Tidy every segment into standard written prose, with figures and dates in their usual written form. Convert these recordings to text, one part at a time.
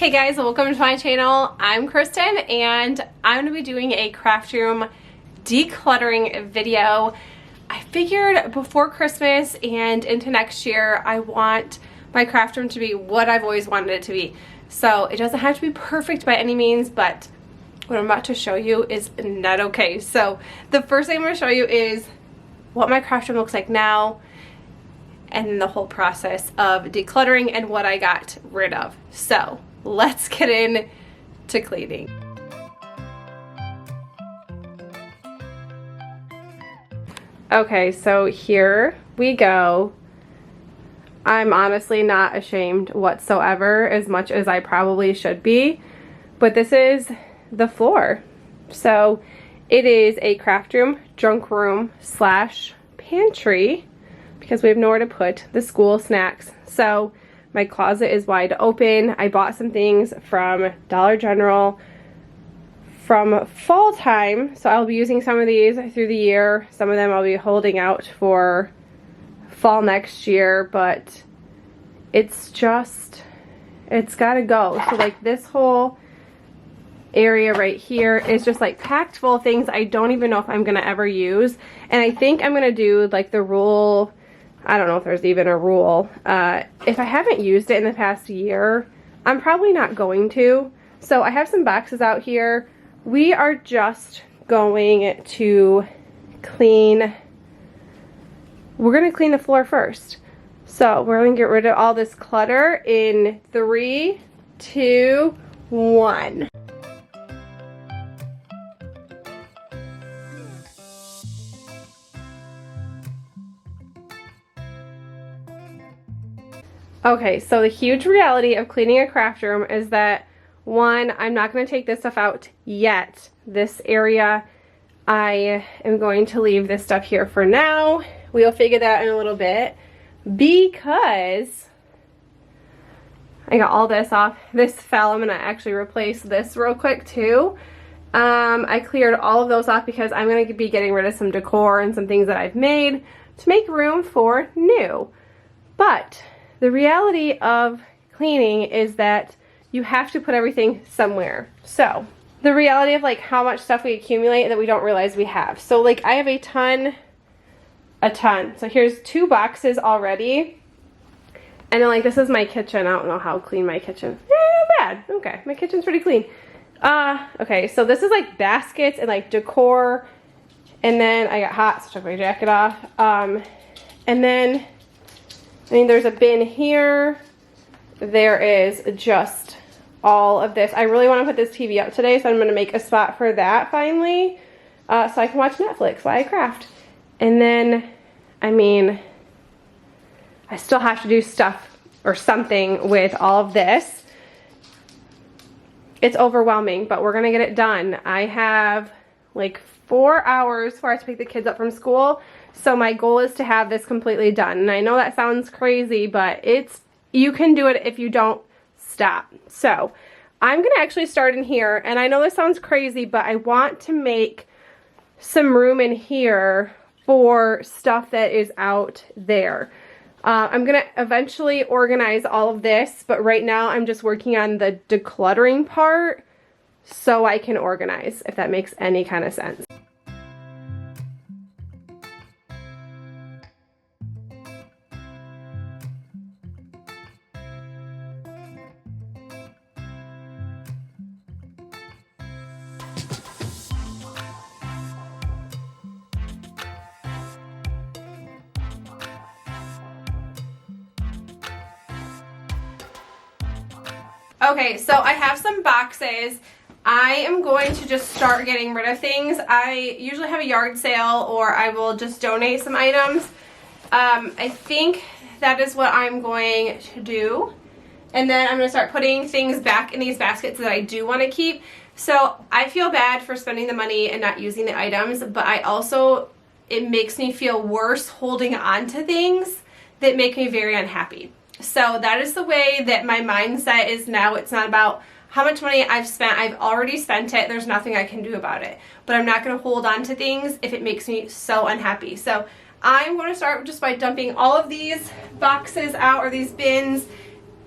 Hey guys, welcome to my channel. I'm Kristen and I'm going to be doing a craft room decluttering video. I figured before Christmas and into next year I want my craft room to be what I've always wanted it to be. So it doesn't have to be perfect by any means, but what I'm about to show you is not okay. So the first thing I'm going to show you is what my craft room looks like now, and then the whole process of decluttering and what I got rid of. So let's get into cleaning. Okay, so here we go. I'm honestly not ashamed whatsoever, as much as I probably should be, but this is the floor. So it is a craft room, junk room slash pantry, because we have nowhere to put the school snacks. So my closet is wide open. I bought some things from Dollar General from fall time, so I'll be using some of these through the year. Some of them I'll be holding out for fall next year, but it's gotta go. So like this whole area right here is just like packed full of things I don't even know if I'm gonna ever use. And I think I'm gonna do like the rule, I don't know if there's even a rule. If I haven't used it in the past year, I'm probably not going to. So I have some boxes out here. We are just going to clean. We're going to clean the floor first. So we're going to get rid of all this clutter in 3, 2, 1. Okay, so the huge reality of cleaning a craft room is that, one, I'm not going to take this stuff out yet. This area, I am going to leave this stuff here for now. We'll figure that out in a little bit, because I got all this off. This fell. I'm going to actually replace this real quick too. I cleared all of those off because I'm going to be getting rid of some decor and some things that I've made to make room for new. But the reality of cleaning is that you have to put everything somewhere. So the reality of like how much stuff we accumulate that we don't realize we have. So like I have a ton. So here's 2 boxes already. And then like this is my kitchen. I don't know how clean my kitchen. Not bad. Okay, my kitchen's pretty clean. Okay, so this is like baskets and like decor. And then I got hot, so I took my jacket off. And then I mean, there's a bin here. There is just all of this. I really want to put this TV up today, so I'm going to make a spot for that finally, so I can watch Netflix while I craft. And then, I mean, I still have to do stuff or something with all of this. It's overwhelming, but we're going to get it done. I have like 4 hours before I have to pick the kids up from school. So my goal is to have this completely done. And I know that sounds crazy, but you can do it if you don't stop. So I'm going to actually start in here. And I know this sounds crazy, but I want to make some room in here for stuff that is out there. I'm going to eventually organize all of this, but right now I'm just working on the decluttering part so I can organize, if that makes any kind of sense. Okay, so I have some boxes. I am going to just start getting rid of things. I usually have a yard sale, or I will just donate some items. I think that is what I'm going to do. And then I'm going to start putting things back in these baskets that I do want to keep. So I feel bad for spending the money and not using the items, but it makes me feel worse holding on to things that make me very unhappy. So that is the way that my mindset is now. It's not about how much money I've spent. I've already spent it. There's nothing I can do about it. But I'm not going to hold on to things if it makes me so unhappy. So I'm going to start just by dumping all of these boxes out, or these bins,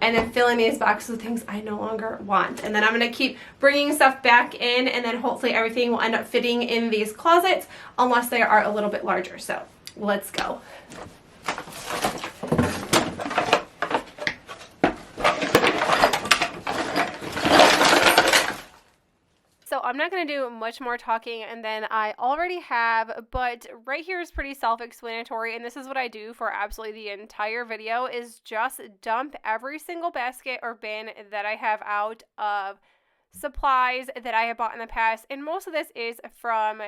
and then filling these boxes with things I no longer want. And then I'm going to keep bringing stuff back in, and then hopefully everything will end up fitting in these closets unless they are a little bit larger. So let's go. So I'm not going to do much more talking and then I already have, but right here is pretty self-explanatory, and this is what I do for absolutely the entire video, is just dump every single basket or bin that I have out of supplies that I have bought in the past. And most of this is from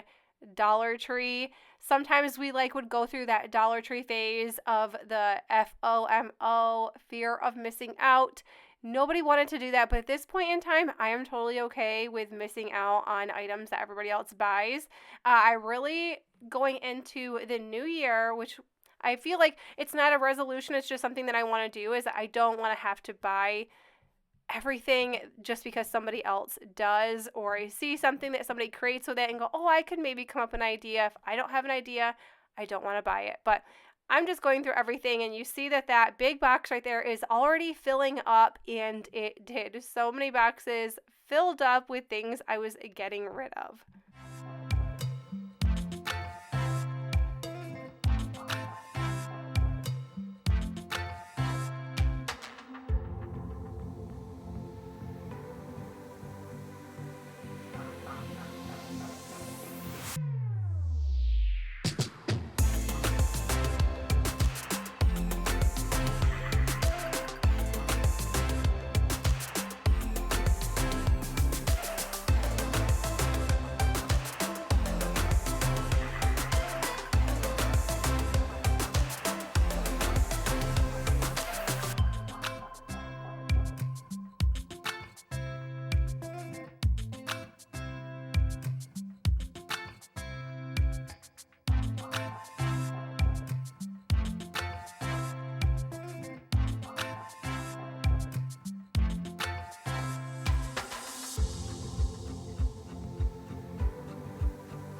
Dollar Tree. Sometimes we would go through that Dollar Tree phase of the FOMO, fear of missing out. Nobody wanted to do that, but at this point in time, I am totally okay with missing out on items that everybody else buys. I really, going into the new year, which I feel like it's not a resolution, it's just something that I want to do, is I don't want to have to buy everything just because somebody else does, or I see something that somebody creates with it and go, oh, I could maybe come up with an idea. If I don't have an idea, I don't want to buy it. But I'm just going through everything, and you see that that big box right there is already filling up, and it did. So many boxes filled up with things I was getting rid of.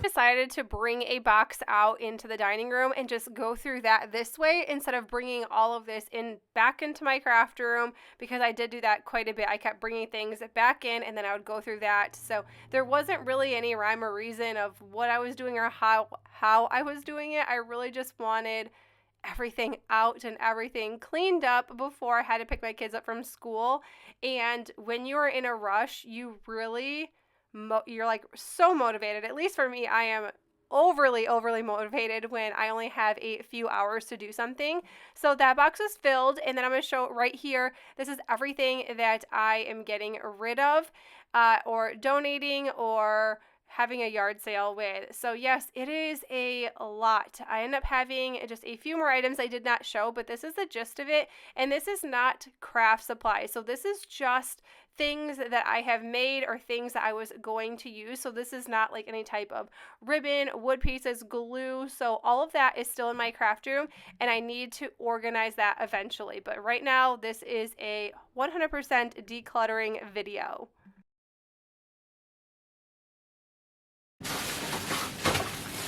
Decided to bring a box out into the dining room and just go through that this way instead of bringing all of this in back into my craft room, because I did do that quite a bit. I kept bringing things back in and then I would go through that. So there wasn't really any rhyme or reason of what I was doing or how I was doing it. I really just wanted everything out and everything cleaned up before I had to pick my kids up from school. And when you are in a rush, you really you're so motivated. At least for me, I am overly motivated when I only have a few hours to do something. So that box is filled, and then I'm going to show right here. This is everything that I am getting rid of or donating or having a yard sale with. So yes, it is a lot. I end up having just a few more items I did not show, but this is the gist of it. And this is not craft supplies. So this is just things that I have made or things that I was going to use. So this is not like any type of ribbon, wood pieces, glue. So all of that is still in my craft room, and I need to organize that eventually. But right now, this is a 100% decluttering video.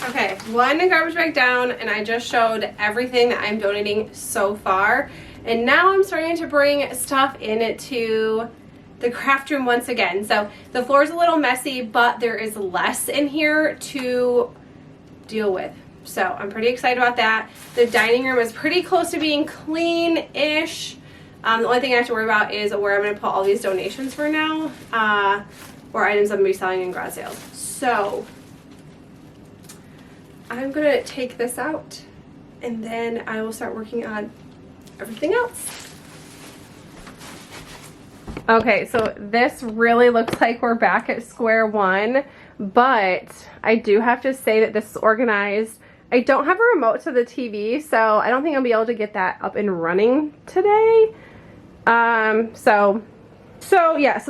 Okay, one garbage bag down, and I just showed everything that I'm donating so far. And now I'm starting to bring stuff into the craft room once again. So the floor is a little messy, but there is less in here to deal with. So I'm pretty excited about that. The dining room is pretty close to being clean-ish. The only thing I have to worry about is where I'm going to put all these donations for now, or items I'm going to be selling in garage sales. So I'm going to take this out, and then I will start working on everything else. Okay, so this really looks like we're back at square one, but I do have to say that this is organized. I don't have a remote to the TV, so I don't think I'll be able to get that up and running today. So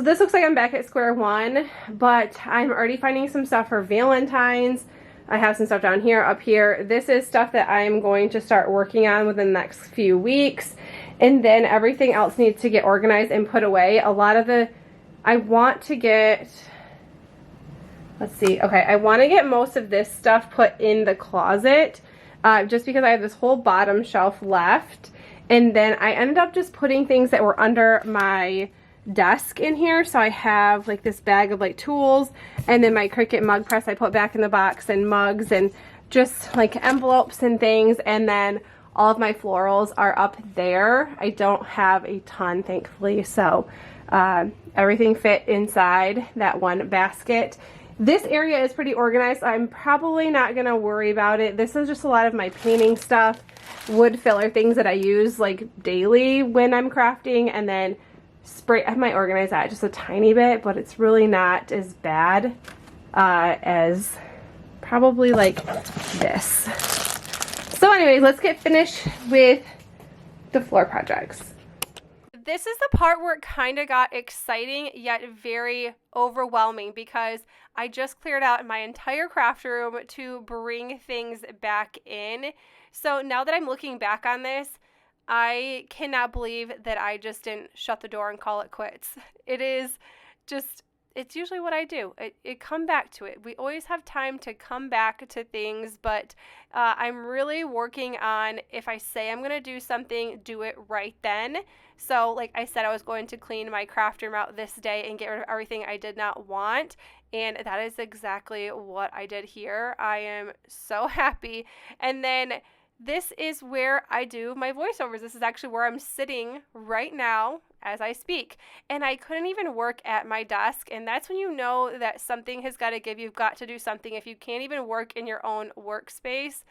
this looks like I'm back at square one, but I'm already finding some stuff for Valentine's. I have some stuff down here, up here. This is stuff that I'm going to start working on within the next few weeks. And then everything else needs to get organized and put away. A lot of the, I want to get, let's see. Okay, I want to get most of this stuff put in the closet just because I have this whole bottom shelf left. And then I ended up just putting things that were under my desk in here. So I have like this bag of like tools, and then my Cricut mug press I put back in the box, and mugs and just like envelopes and things. And then all of my florals are up there. I don't have a ton, thankfully, so everything fit inside that one basket. This area is pretty organized. I'm probably not gonna worry about it. This is just a lot of my painting stuff, wood filler, things that I use like daily when I'm crafting, and then spray. I might organize that just a tiny bit, but it's really not as bad as probably like this. So anyways, let's get finished with the floor projects. This is the part where it kind of got exciting yet very overwhelming, because I just cleared out my entire craft room to bring things back in. So now that I'm looking back on this, I cannot believe that I just didn't shut the door and call it quits. It is just, it's usually what I do. It come back to it. We always have time to come back to things, but I'm really working on, if I say I'm going to do something, do it right then. So like I said, I was going to clean my craft room out this day and get rid of everything I did not want. And that is exactly what I did here. I am so happy. And then this is where I do my voiceovers. This is actually where I'm sitting right now as I speak. And I couldn't even work at my desk. And that's when you know that something has got to give. You've got to do something. If you can't even work in your own workspace,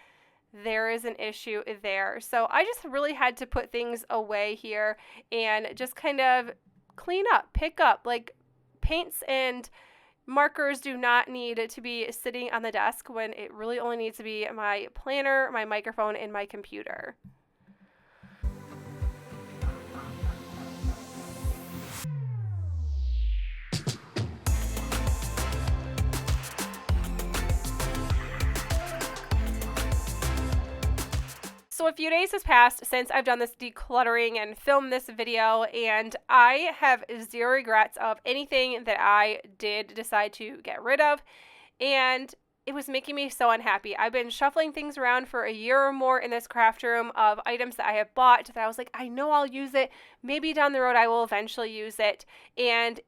there is an issue there. So I just really had to put things away here and just kind of clean up, pick up. Like paints and markers do not need to be sitting on the desk when it really only needs to be my planner, my microphone, and my computer. So a few days has passed since I've done this decluttering and filmed this video, and I have zero regrets of anything that I did decide to get rid of, and it was making me so unhappy. I've been shuffling things around for a year or more in this craft room of items that I have bought that I was like, I know I'll use it. Maybe down the road I will eventually use it. And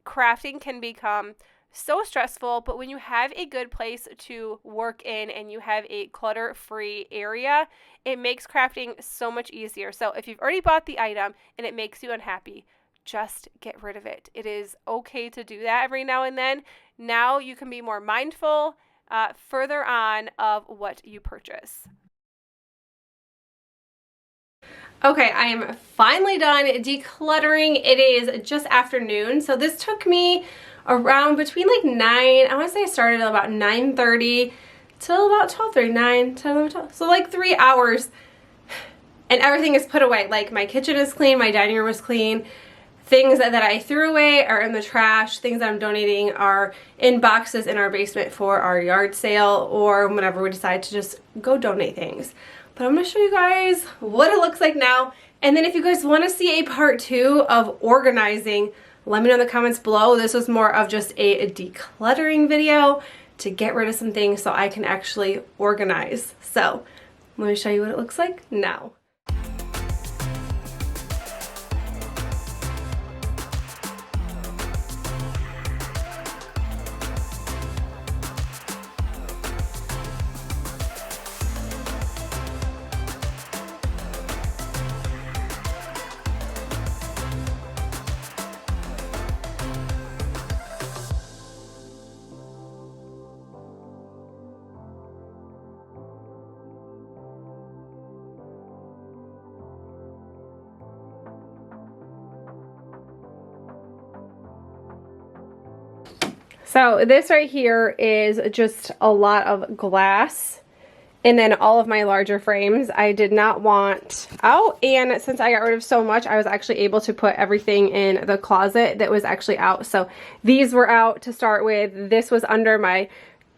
crafting can become so stressful, but when you have a good place to work in and you have a clutter-free area, it makes crafting so much easier. So if you've already bought the item and it makes you unhappy, just get rid of it. It is okay to do that every now and then. Now you can be more mindful further on of what you purchase. Okay, I am finally done decluttering. It is just afternoon, so this took me around between like 9, I want to say I started at about 9:30 till about 12:30, 9, 10, 11, 12. So like 3 hours, and everything is put away. Like my kitchen is clean, my dining room is clean. Things that I threw away are in the trash. Things that I'm donating are in boxes in our basement for our yard sale, or whenever we decide to just go donate things. But I'm going to show you guys what it looks like now. And then if you guys want to see a part 2 of organizing, let me know in the comments below. This was more of just a decluttering video to get rid of some things so I can actually organize. So let me show you what it looks like now. So this right here is just a lot of glass, and then all of my larger frames I did not want out, and since I got rid of so much, I was actually able to put everything in the closet that was actually out. So these were out to start with. This was under my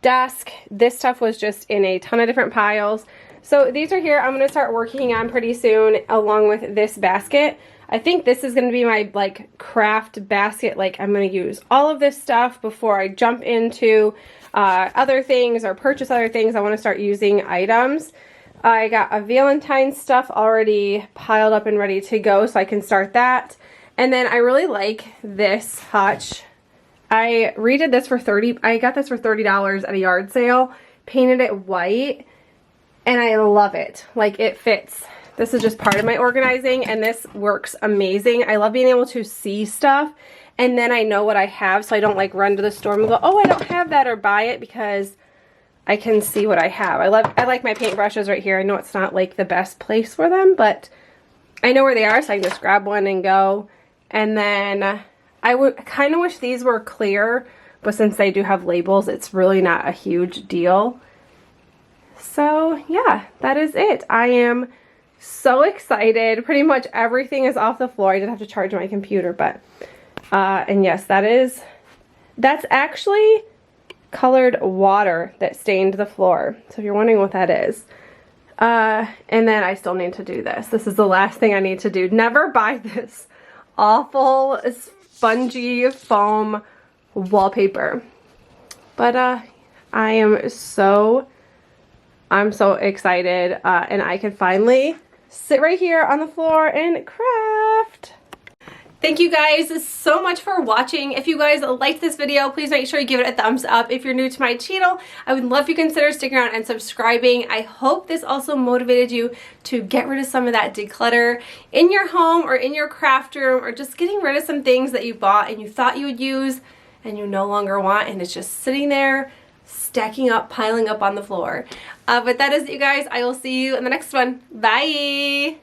desk. This stuff was just in a ton of different piles. So these are here. I'm going to start working on pretty soon along with this basket. I think this is going to be my like craft basket. Like I'm going to use all of this stuff before I jump into other things or purchase other things. I want to start using items. I got a Valentine's stuff already piled up and ready to go, so I can start that. And then I really like this hutch. I redid this for I got this for $30 at a yard sale, painted it white, and I love it. Like, it fits. This is just part of my organizing, and this works amazing. I love being able to see stuff, and then I know what I have, so I don't like run to the store and go, oh, I don't have that, or buy it, because I can see what I have. I like my paintbrushes right here. I know it's not like the best place for them, but I know where they are, so I can just grab one and go. And then I would kind of wish these were clear, but since they do have labels, it's really not a huge deal. So yeah, that is it. I am so excited. Pretty much everything is off the floor. I did have to charge my computer, but and yes, that's actually colored water that stained the floor. So if you're wondering what that is. And then I still need to do this. This is the last thing I need to do. Never buy this awful spongy foam wallpaper. But I'm so excited, and I can finally sit right here on the floor and craft. Thank you guys so much for watching. If you guys liked this video, please make sure you give it a thumbs up. If you're new to my channel, I would love if you consider sticking around and subscribing. I hope this also motivated you to get rid of some of that declutter in your home or in your craft room, or just getting rid of some things that you bought and you thought you would use and you no longer want, and it's just sitting there stacking up, piling up on the floor. But that is it, you guys. I will see you in the next one. Bye!